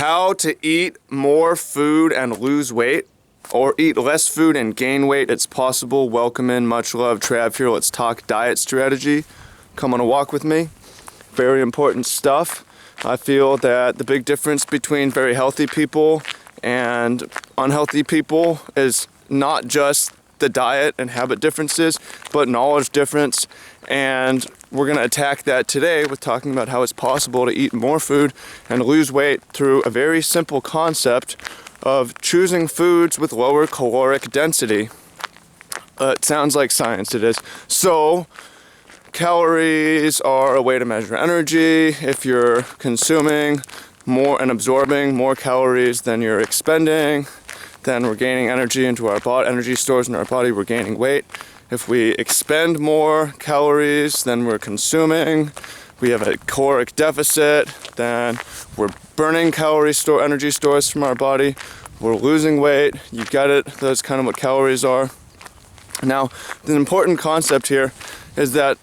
How to eat more food and lose weight, or eat less food and gain weight. It's possible. Welcome in, much love. Trav here. Let's talk diet strategy. Come on a walk with me. Very important stuff. I feel that the big difference between very healthy people and unhealthy people is not just the diet and habit differences, but knowledge difference. And we're going to attack that today with talking about how it's possible to eat more food and lose weight through a very simple concept of choosing foods with lower caloric density. It sounds like science, it is. So, calories are a way to measure energy. If you're consuming more and absorbing more calories than you're expending, then we're gaining energy into our body, energy stores in our body, we're gaining weight. If we expend more calories than we're consuming, we have a caloric deficit, then we're burning energy stores from our body, we're losing weight. You get it, that's kind of what calories are. Now, the important concept here is that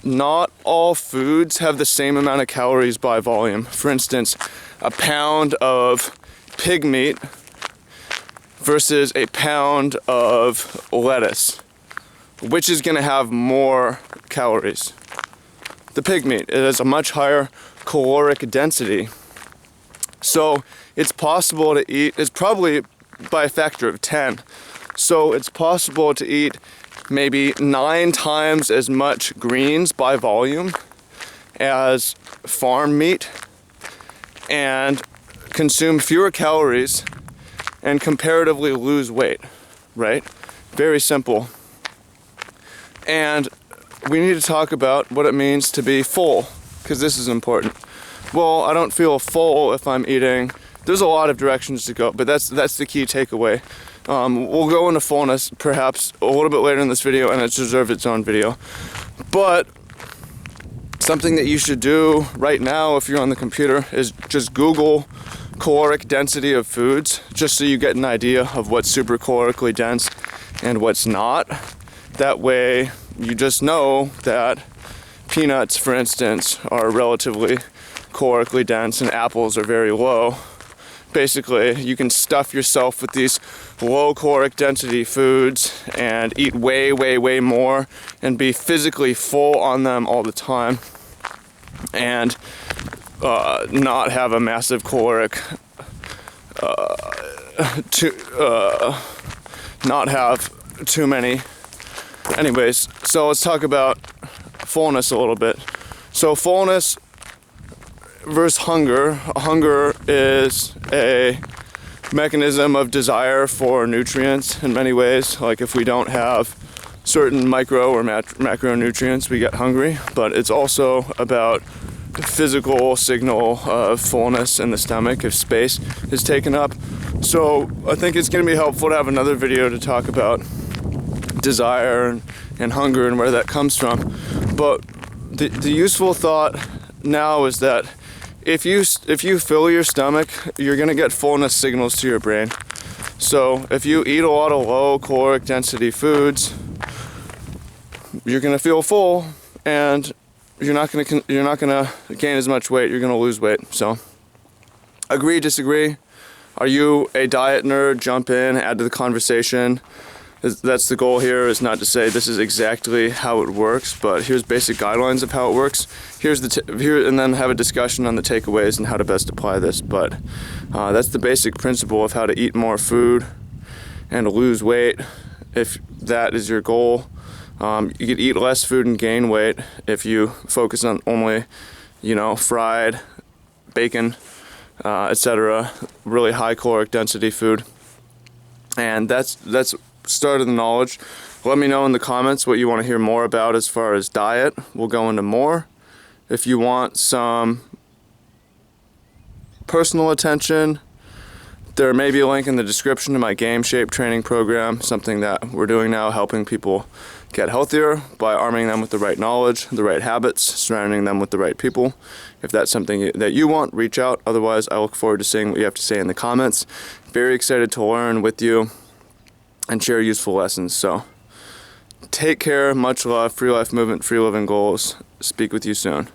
not all foods have the same amount of calories by volume. For instance, a pound of pig meat versus a pound of lettuce. Which is going to have more calories? The pig meat. It has a much higher caloric density. So it's possible to eat, it's probably by a factor of 10. So it's possible to eat maybe 9 times as much greens by volume as farm meat and consume fewer calories and comparatively lose weight, right? Very simple. And we need to talk about what it means to be full, because this is important. Well, I don't feel full if I'm eating. There's a lot of directions to go, but that's the key takeaway. We'll go into fullness perhaps a little bit later in this video, and it's deserved its own video. But something that you should do right now if you're on the computer is just Google caloric density of foods, just so you get an idea of what's super calorically dense and what's not. That way you just know that peanuts, for instance, are relatively calorically dense and apples are very low. Basically, you can stuff yourself with these low caloric density foods and eat way, way, way more and be physically full on them all the time and not have a massive caloric, not have too many. Anyways, so let's talk about fullness a little bit. So fullness versus hunger. Hunger is a mechanism of desire for nutrients in many ways. Like if we don't have certain micro or macronutrients, we get hungry. But it's also about the physical signal of fullness in the stomach if space is taken up. So I think it's going to be helpful to have another video to talk about desire and hunger and where that comes from. But the useful thought now is that if you fill your stomach, you're going to get fullness signals to your brain. So if you eat a lot of low caloric density foods, you're going to feel full and you're not going to gain as much weight, you're going to lose weight. So agree, disagree? Are you a diet nerd? Jump in, add to the conversation. That's the goal here, is not to say this is exactly how it works, but here's basic guidelines of how it works. And then have a discussion on the takeaways and how to best apply this. But that's the basic principle of how to eat more food and lose weight. If that is your goal, you could eat less food and gain weight if you focus on only, fried bacon, etc. Really high caloric density food. And that's start of the knowledge. Let me know in the comments what you want to hear more about as far as diet. We'll go into more. If you want some personal attention, there may be a link in the description to my Game Shape training program, something that we're doing now, helping people get healthier by arming them with the right knowledge, the right habits, surrounding them with the right people. If that's something that you want, reach out. Otherwise, I look forward to seeing what you have to say in the comments. Very excited to learn with you and share useful lessons. So take care, much love, free life movement, free living goals. Speak with you soon.